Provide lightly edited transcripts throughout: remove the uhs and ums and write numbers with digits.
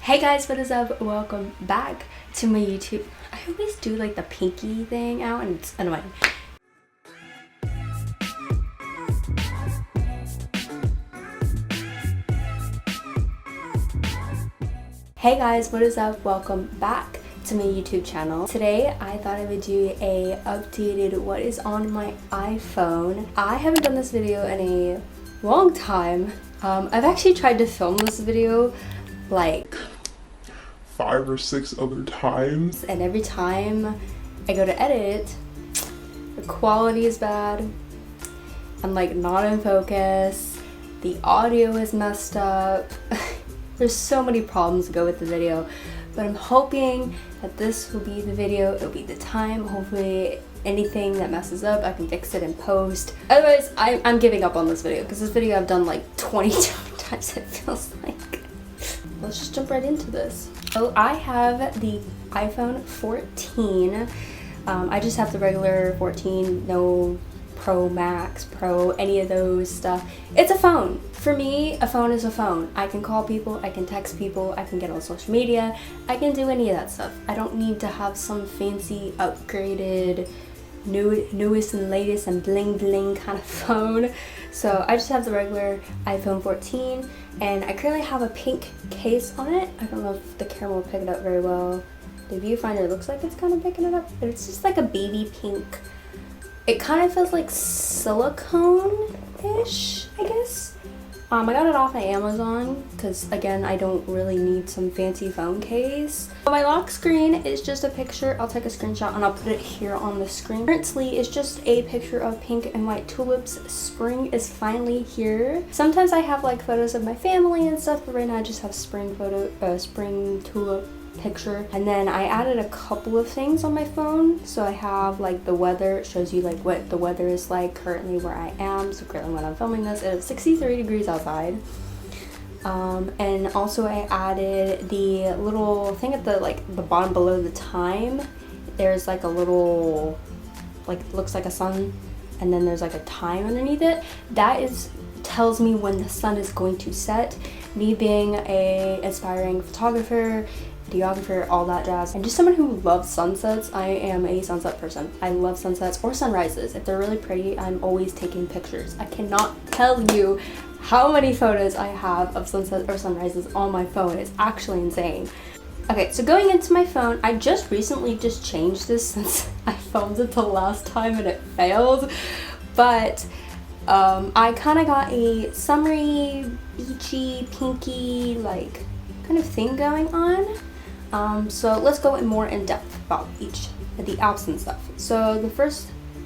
Hey guys, what is up? Welcome back to my YouTube. I always do like the pinky thing out and it's annoying. Hey guys, what is up? Welcome back to my YouTube channel. Today I thought I would do a updated what is on my iPhone. I haven't done this video in a long time. I've actually tried to film this video like 5 or 6 other times, and every time I go to edit, the quality is bad. I'm like not in focus. The audio is messed up. There's so many problems to go with the video, but I'm hoping that this will be the video. It'll be the time. Hopefully anything that messes up, I can fix it in post. Otherwise, I'm giving up on this video because this video I've done like 20 times, it feels like. Let's just jump right into this. So I have the iPhone 14. I just have the regular 14, no Pro Max, Pro, any of those stuff. It's a phone. For me, a phone is a phone. I can call people, I can text people, I can get on social media, I can do any of that stuff. I don't need to have some fancy, upgraded, newest and latest and bling bling kind of phone. So I just have the regular iPhone 14 and I currently have a pink case on it. I don't know if the camera will pick it up very well. The viewfinder looks like it's kind of picking it up, but it's just like a baby pink. It kind of feels like silicone-ish, I guess. I got it off of Amazon because, again, I don't really need some fancy phone case. My lock screen is just a picture. I'll take a screenshot and I'll put it here on the screen. Currently, it's just a picture of pink and white tulips. Spring is finally here. Sometimes I have like photos of my family and stuff, but right now I just have spring tulip picture. And then I added a couple of things on my phone. So I have like the weather. It shows you like what the weather is like currently where I am. So currently when I'm filming this, it is 63 degrees outside. And also I added the little thing at the the bottom below the time. There's like a little, like, looks like a sun, and then there's like a time underneath it. That tells me when the sun is going to set. Me being a aspiring photographer, videographer, all that jazz, and just someone who loves sunsets. I am a sunset person. I love sunsets or sunrises. If they're really pretty, I'm always taking pictures. I cannot tell you how many photos I have of sunsets or sunrises on my phone. It's actually insane. Okay, so going into my phone, I just recently changed this since I filmed it the last time and it failed, but I kind of got a summery, beachy, pinky, like, kind of thing going on. So let's go more in depth about each of the apps and stuff. So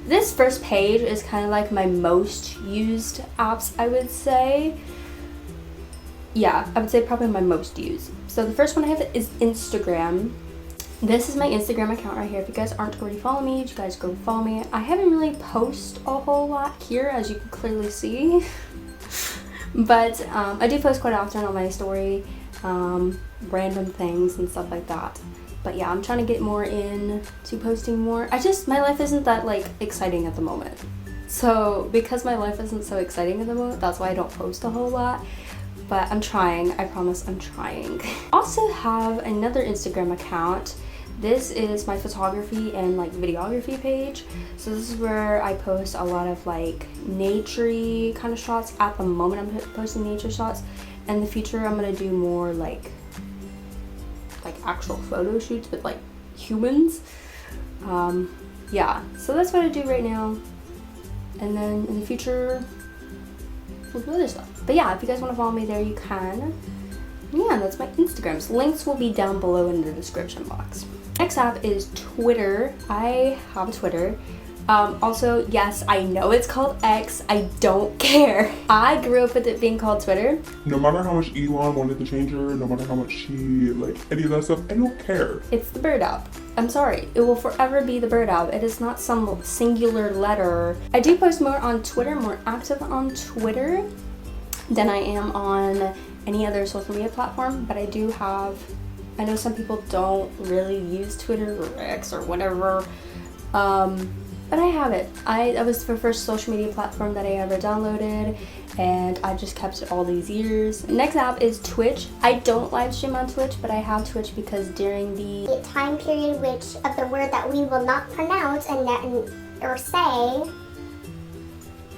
this first page is kind of like my most used apps, I would say. Yeah, I would say probably my most used. So the first one I have is Instagram. This is my Instagram account right here. If you guys aren't already following me, you guys go follow me. I haven't really posted a whole lot here, as you can clearly see. But I do post quite often on my story. Random things and stuff like that. But yeah, I'm trying to get more into posting more. My life isn't that like exciting at the moment. So because my life isn't so exciting at the moment, that's why I don't post a whole lot. But I'm trying, I promise I'm trying. Also have another Instagram account. This is my photography and like videography page. So this is where I post a lot of like nature-y kind of shots. At the moment I'm posting nature shots. In the future I'm gonna do more like actual photo shoots with like humans. Yeah, so that's what I do right now. And then in the future we'll do other stuff. But yeah, if you guys want to follow me there, you can. Yeah, that's my Instagrams. Links will be down below in the description box. Next app is Twitter. I have a Twitter. Also, yes, I know it's called X. I don't care. I grew up with it being called Twitter. no matter how much Elon wanted to change her, no matter how much she, like, any of that stuff, I don't care. It's the bird app. I'm sorry. It will forever be the bird app. It is not some singular letter. I do post more on Twitter, more active on Twitter than I am on any other social media platform, but I know some people don't really use Twitter or X or whatever. But I have it. That was the first social media platform that I ever downloaded, and I just kept it all these years. Next app is Twitch. I don't live stream on Twitch, but I have Twitch because during the time period which of the word that we will not pronounce or say,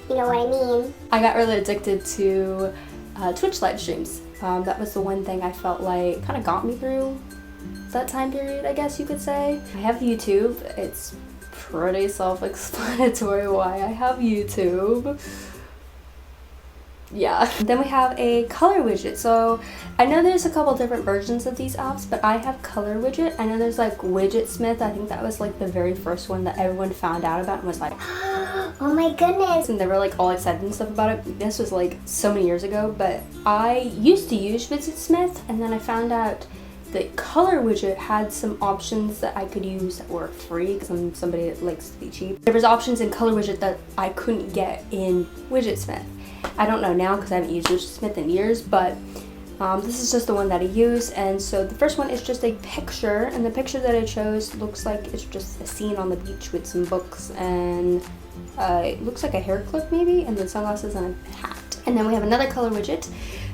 you know what I mean, I got really addicted to Twitch live streams. That was the one thing I felt like kind of got me through that time period, I guess you could say. I have YouTube. It's pretty self-explanatory why I have YouTube. Yeah. Then we have a color widget. So I know there's a couple different versions of these apps, but I have color widget. I know there's like Widgetsmith. I think that was like the very first one that everyone found out about and was like, oh my goodness. And they were like all excited and stuff about it. This was like so many years ago, but I used to use Widgetsmith, and then I found out the color widget had some options that I could use that were free because I'm somebody that likes to be cheap. There was options in color widget that I couldn't get in Widgetsmith. I don't know now because I haven't used Widgetsmith in years, but this is just the one that I use. And so the first one is just a picture, and the picture that I chose looks like it's just a scene on the beach with some books and it looks like a hair clip maybe, and then sunglasses and a hat. And then we have another color widget.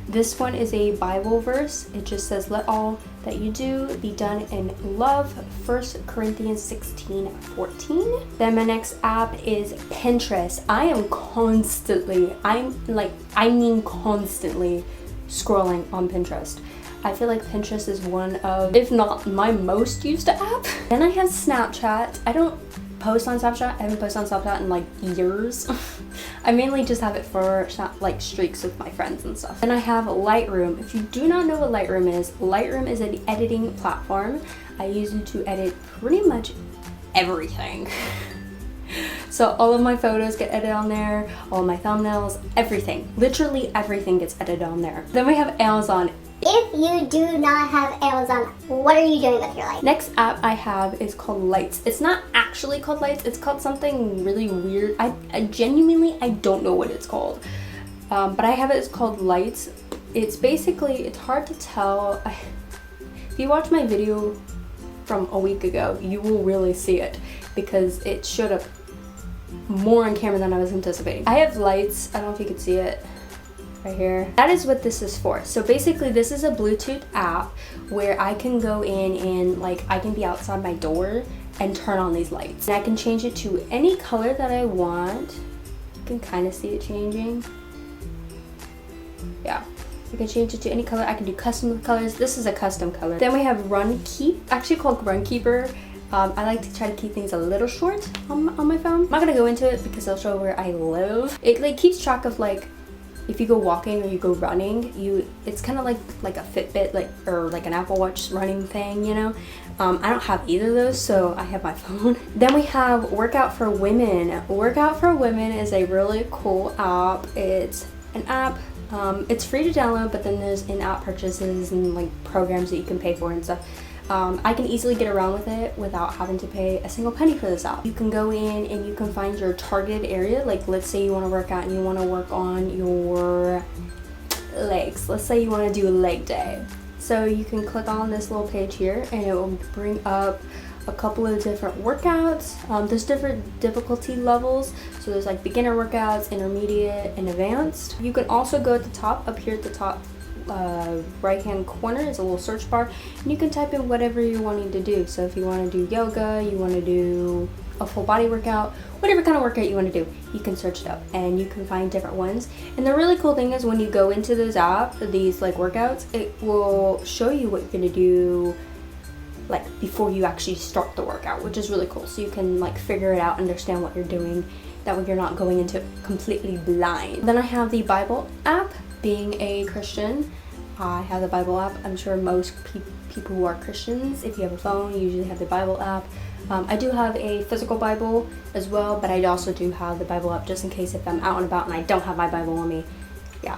This one is a Bible verse. It just says, let all that you do be done in love, 1 Corinthians 16:14. Then my next app is Pinterest. I am constantly, I mean constantly scrolling on Pinterest. I feel like Pinterest is one of, if not my most used app. Then I have Snapchat. I don't post on Snapchat. I haven't posted on Snapchat in like years. I mainly just have it for like streaks with my friends and stuff. Then I have Lightroom. If you do not know what Lightroom is an editing platform. I use it to edit pretty much everything. So all of my photos get edited on there, all my thumbnails, everything. Literally everything gets edited on there. Then we have Amazon. If you do not have Amazon, what are you doing with your life? Next app I have is called Lights. It's not actually called Lights, it's called something really weird. I genuinely, I don't know what it's called. But I have it, it's called Lights. It's basically, it's hard to tell. If you watch my video from a week ago, you will really see it because it showed up more on camera than I was anticipating. I have Lights, I don't know if you can see it right here. That is what this is for. So basically this is a Bluetooth app where I can go in and like I can be outside my door and turn on these lights. And I can change it to any color that I want. You can kind of see it changing. Yeah. I can change it to any color. I can do custom colors. This is a custom color. Then we have Runkeep, actually called Runkeeper. I like to try to keep things a little short on my phone. I'm not gonna go into it because I'll show where I live. It like keeps track of like if you go walking or you go running, it's kind of like a Fitbit or like an Apple Watch running thing, you know. I don't have either of those, so I have my phone. Then we have Workout for Women. Workout for Women is a really cool app. It's an app. It's free to download, but then there's in-app purchases and like programs that you can pay for and stuff. I can easily get around with it without having to pay a single penny for this app. You can go in and you can find your targeted area. Like let's say you want to work out and you want to work on your legs. Let's say you want to do a leg day. So you can click on this little page here and it will bring up a couple of different workouts. There's different difficulty levels. So there's like beginner workouts, intermediate, and advanced. You can also go at the top, up here at the top right hand corner is a little search bar, and you can type in whatever you're wanting to do. So if you want to do yoga, you want to do a full body workout, whatever kind of workout you want to do, you can search it up and you can find different ones. And the really cool thing is when you go into this app, these like workouts, it will show you what you're going to do like before you actually start the workout, which is really cool. So you can like figure it out, understand what you're doing. That way you're not going into it completely blind. Then I have the Bible app. Being a Christian, I have the Bible app. I'm sure most people who are Christians, if you have a phone, you usually have the Bible app. I do have a physical Bible as well, but I also do have the Bible app just in case if I'm out and about and I don't have my Bible on me. Yeah.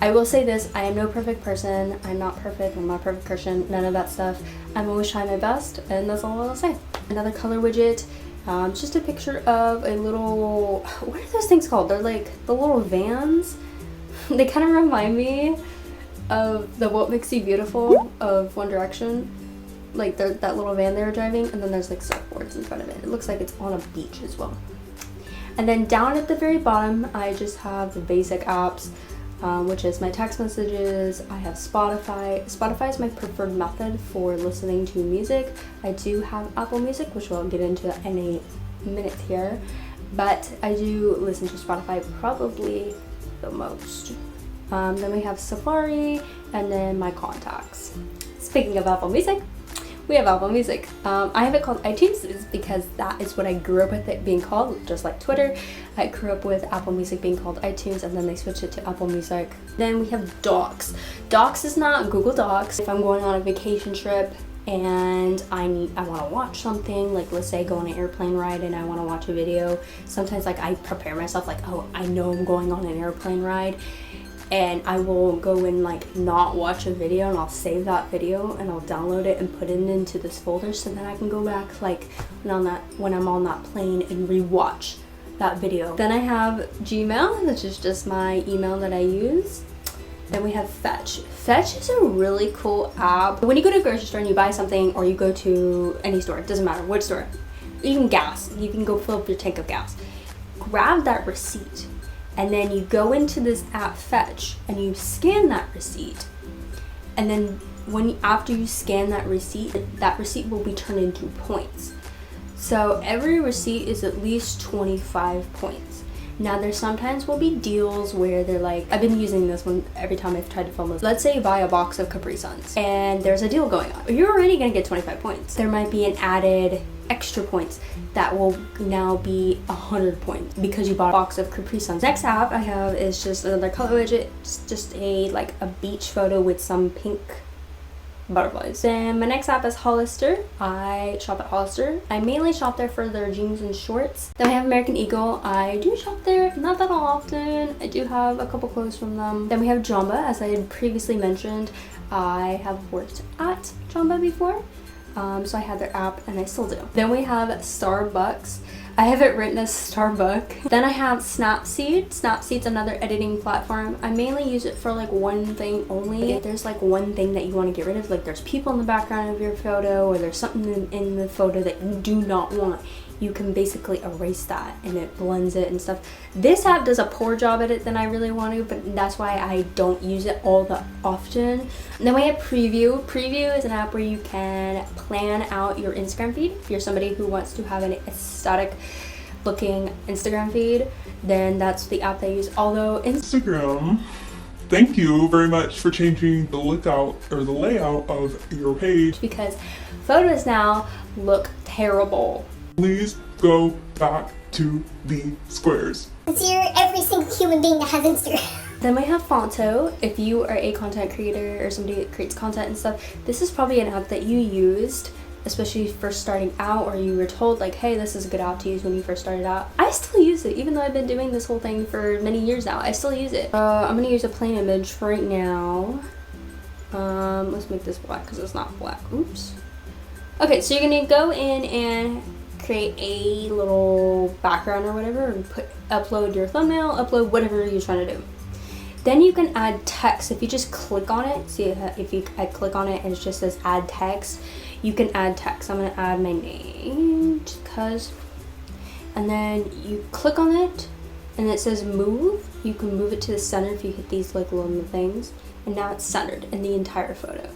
I will say this, I am no perfect person. I'm not perfect. I'm not a perfect Christian. None of that stuff. I'm always trying my best, and that's all I'll say. Another color widget. Just a picture of a little, what are those things called? They're like the little vans. They kind of remind me of the What Makes You Beautiful of One Direction. Like that little van they were driving, and then there's like surfboards in front of it. It looks like it's on a beach as well. And then down at the very bottom, I just have the basic apps, which is my text messages. I have Spotify. Spotify is my preferred method for listening to music. I do have Apple Music, which we'll get into in a minute here, but I do listen to Spotify probably the most. Then we have Safari, and then my contacts. Speaking of Apple Music, we have Apple Music. I have it called iTunes because that is what I grew up with it being called, just like Twitter. I grew up with Apple Music being called iTunes, and then they switched it to Apple Music. Then we have Docs. Docs is not Google Docs. If I'm going on a vacation trip and I want to watch something, like let's say I go on an airplane ride and I want to watch a video, sometimes like I prepare myself like, oh, I know I'm going on an airplane ride, and I will go and like not watch a video, and I'll save that video and I'll download it and put it into this folder, so then I can go back like when I'm on that plane and rewatch that video. Then I have Gmail, which is just my email that I use. Then we have Fetch. Fetch is a really cool app. When you go to a grocery store and you buy something, or you go to any store, it doesn't matter which store, even gas, you can go fill up your tank of gas. Grab that receipt, and then you go into this app Fetch and you scan that receipt, and then after you scan that receipt will be turned into points. So every receipt is at least 25 points. Now there sometimes will be deals where they're like, I've been using this one every time I've tried to film this. Let's say you buy a box of Capri Suns and there's a deal going on. You're already gonna get 25 points. There might be an added extra points that will now be 100 points because you bought a box of Capri Suns. Next app I have is just another color widget. It's just a beach photo with some pink butterflies. Then my next app is Hollister. I shop at Hollister. I mainly shop there for their jeans and shorts. Then I have American Eagle. I do shop there, not that often. I do have a couple clothes from them. Then we have Jamba. As I had previously mentioned, I have worked at Jamba before. So I had their app and I still do. Then we have Starbucks. I have it written as Starbuck. Then I have Snapseed. Snapseed's another editing platform. I mainly use it for like one thing only. If there's like one thing that you want to get rid of, like there's people in the background of your photo, or there's something in the photo that you do not want, you can basically erase that and it blends it and stuff. This app does a poor job at it than I really want to, but that's why I don't use it all that often. And then we have Preview. Preview is an app where you can plan out your Instagram feed. If you're somebody who wants to have an aesthetic looking Instagram feed, then that's the app they use. Although Instagram, thank you very much for changing the layout of your page, because photos now look terrible. Please go back to the squares. Consider every single human being that has Instagram. Then we have Fonto. If you are a content creator or somebody that creates content and stuff, this is probably an app that you used, especially first starting out, or you were told like, hey, this is a good app to use when you first started out. I still use it, even though I've been doing this whole thing for many years now. I still use it. I'm gonna use a plain image for right now. Let's make this black because it's not black. Oops. Okay, so you're gonna go in and create a little background or whatever, and upload your thumbnail, upload whatever you're trying to do. Then you can add text. If you just click on it, see if I click on it and it just says add text, you can add text. I'm gonna add my name just cause. And then you click on it and it says move. You can move it to the center if you hit these like little things, and now it's centered in the entire photo.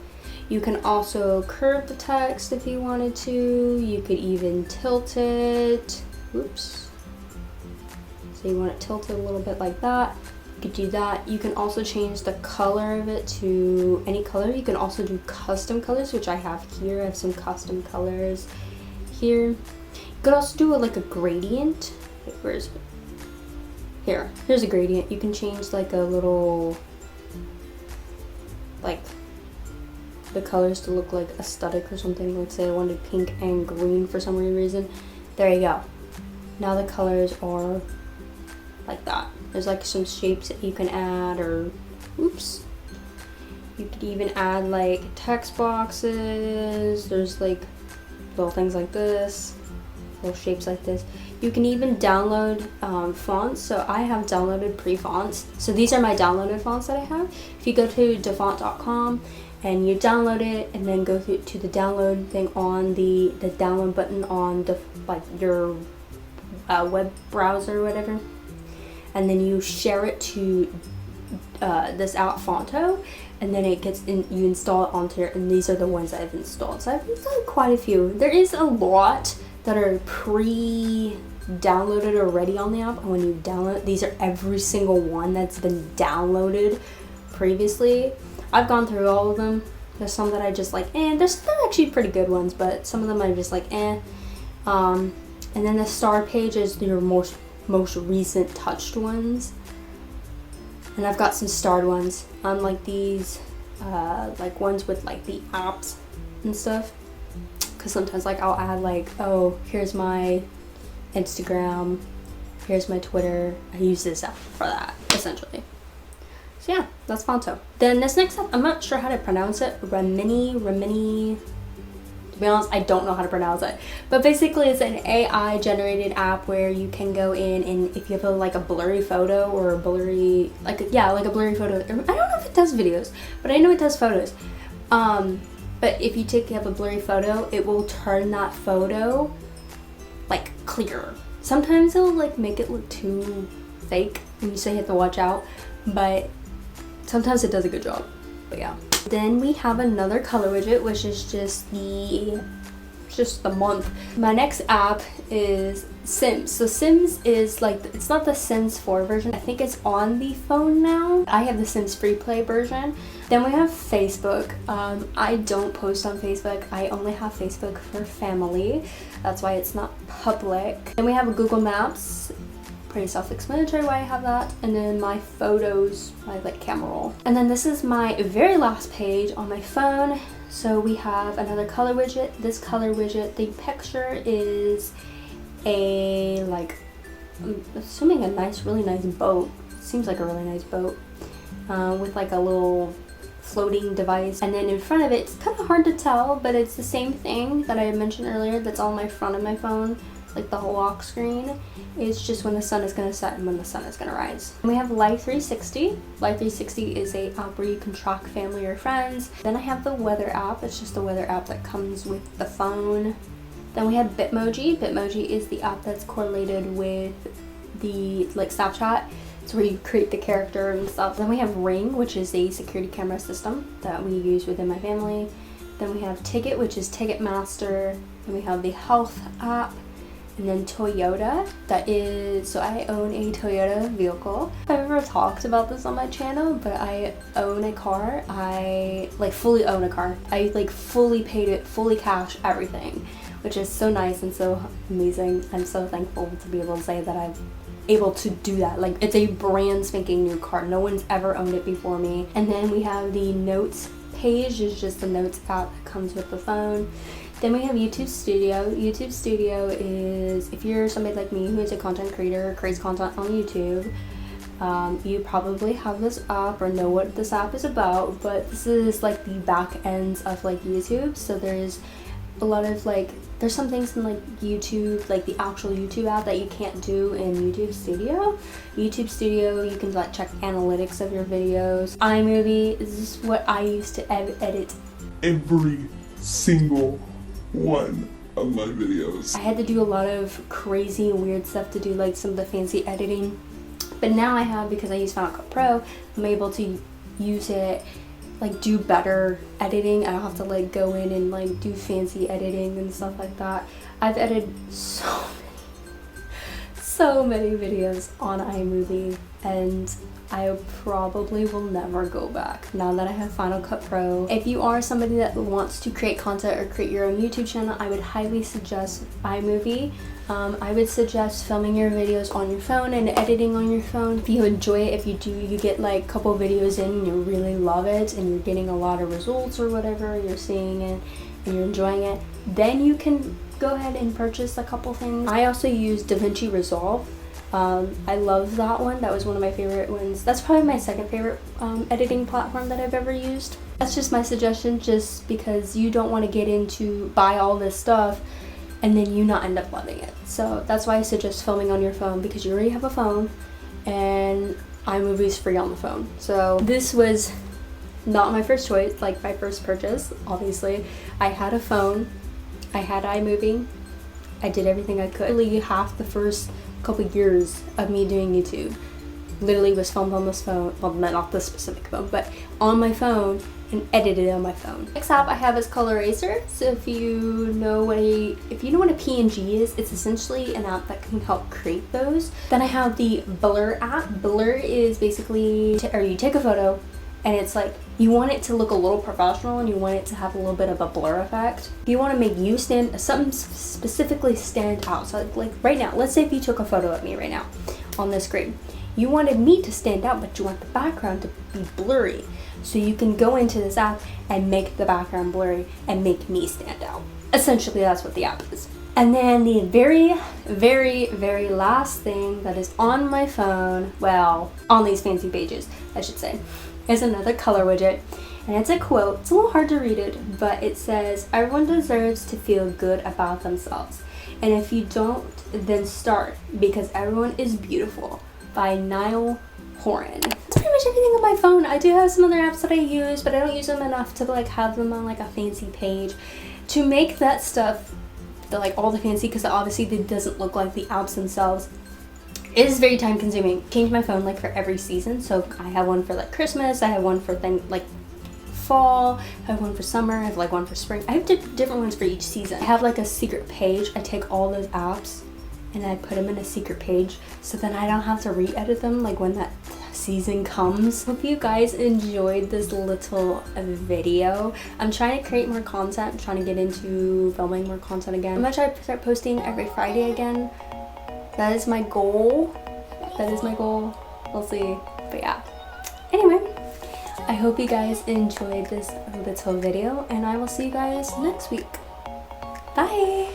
You can also curve the text if you wanted to. You could even tilt it. Oops. So you want it tilted a little bit like that. You could do that. You can also change the color of it to any color. You can also do custom colors, which I have here. I have some custom colors here. You could also do like a gradient. Wait, where is it? Here. Here's a gradient. You can change like a little, like, the colors to look like aesthetic or something. Let's say I wanted pink and green for some weird reason. There you go. Now the colors are like that. There's like some shapes that you can add, or oops. You could even add like text boxes. There's like little things like this, little shapes like this. You can even download fonts. So I have downloaded pre-fonts. So these are my downloaded fonts that I have. If you go to defont.com and you download it, and then go to the download thing on the download button on the your web browser or whatever, and then you share it to this app Fonto, and then it gets in, you install it onto here, and these are the ones I've installed. So I've installed quite a few. There is a lot that are pre-downloaded already on the app, and when you download, these are every single one that's been downloaded previously. I've gone through all of them. There's some that I just like, they're actually pretty good ones, but some of them I'm just like, And then the star page is your most recent touched ones. And I've got some starred ones, like these, like ones with like the apps and stuff. Cause sometimes like I'll add like, oh, here's my Instagram, here's my Twitter. I use this app for that, essentially. So yeah, that's Fonto. Then this next app, I'm not sure how to pronounce it. Remini. To be honest, I don't know how to pronounce it. But basically it's an AI generated app where you can go in, and if you have like a blurry photo or a blurry, like a blurry photo. I don't know if it does videos, but I know it does photos. But if you have a blurry photo, it will turn that photo like clearer. Sometimes it'll like make it look too fake, and so you have to watch out. But sometimes it does a good job. But yeah. Then we have another color widget, which is just the month. My next app is Sims. So Sims is like, it's not the Sims 4 version. I think it's on the phone now. I have the Sims free play version. Then we have Facebook. I don't post on Facebook. I only have Facebook for family. That's why it's not public. Then we have Google Maps. Pretty self-explanatory why I have that. And then my photos, my like camera roll. And then this is my very last page on my phone. So we have another color widget. This color widget, the picture is a like, I'm assuming a really nice boat. Seems like a really nice boat with like a little floating device. And then in front of it, it's kind of hard to tell, but it's the same thing that I mentioned earlier that's on my front of my phone. Like the whole lock screen. It's just when the sun is going to set and when the sun is going to rise. And we have Life 360. Life 360 is a app where you can track family or friends. Then I have the weather app. It's just a weather app that comes with the phone. Then we have Bitmoji. Bitmoji is the app that's correlated with the like Snapchat. It's where you create the character and stuff. Then we have Ring, which is a security camera system that we use within my family. Then we have Ticket, which is Ticketmaster. Then we have the Health app. And then Toyota, that is, so I own a Toyota vehicle. I've never talked about this on my channel, but I own a car. I like fully own a car. I like fully paid it, fully cash, everything, which is so nice and so amazing. I'm so thankful to be able to say that I'm able to do that. Like, it's a brand spanking new car. No one's ever owned it before me. And then we have the Notes page. It's just the Notes app that comes with the phone. Then we have YouTube Studio. YouTube Studio is, if you're somebody like me who is a content creator or creates content on YouTube, you probably have this app or know what this app is about, but this is like the back ends of like YouTube. So there's a lot of like, there's some things in like YouTube, like the actual YouTube app that you can't do in YouTube Studio. YouTube Studio, you can like check analytics of your videos. iMovie is what I use to edit every single one of my videos. I had to do a lot of crazy and weird stuff to do like some of the fancy editing, but now I have, because I use Final Cut Pro, I'm able to use it, like do better editing. I don't have to like go in and like do fancy editing and stuff like that. I've edited so many videos on iMovie, and I probably will never go back now that I have Final Cut Pro. If you are somebody that wants to create content or create your own YouTube channel, I would highly suggest iMovie. I would suggest filming your videos on your phone and editing on your phone. If you enjoy it, if you do, you get like a couple videos in and you really love it and you're getting a lot of results or whatever, you're seeing it and you're enjoying it, then you can go ahead and purchase a couple things. I also use DaVinci Resolve. I love that one. That was one of my favorite ones. That's probably my second favorite editing platform that I've ever used. That's just my suggestion, just because you don't want to get into buy all this stuff and then you not end up loving it. So that's why I suggest filming on your phone, because you already have a phone and iMovie is free on the phone. So this was not my first choice, like my first purchase. Obviously I had a phone, I had iMovie, I did everything I could. Literally half the first couple years of me doing YouTube literally was filmed on this phone. Well, not this specific phone, but on my phone and edited on my phone. Next app I have is Color Eraser. So if you know what a PNG is, it's essentially an app that can help create those. Then I have the Blur app. Blur is basically, you take a photo and it's like, you want it to look a little professional and you want it to have a little bit of a blur effect. You want to make you something specifically stand out. So like right now, let's say if you took a photo of me right now on this screen. You wanted me to stand out, but you want the background to be blurry. So you can go into this app and make the background blurry and make me stand out. Essentially, that's what the app is. And then the very, very, very last thing that is on my phone, well, on these fancy pages, I should say, is another color widget. And it's a quote. It's a little hard to read it, but it says, "Everyone deserves to feel good about themselves. And if you don't, then start, because everyone is beautiful," by Niall Horan. That's pretty much everything on my phone. I do have some other apps that I use, but I don't use them enough to like have them on like a fancy page. To make that stuff, all the fancy, because obviously it doesn't look like the apps themselves, it is very time consuming. Change my phone like for every season. So I have one for like Christmas, I have one for like fall, I have one for summer, I have like one for spring. I have different ones for each season. I have like a secret page. I take all those apps and I put them in a secret page so then I don't have to re-edit them like when that season comes. Hope you guys enjoyed this little video. I'm trying to create more content. I'm trying to get into filming more content again. I'm gonna try to start posting every Friday again. That is my goal. We'll see. But yeah. Anyway, I hope you guys enjoyed this little video and I will see you guys next week. Bye!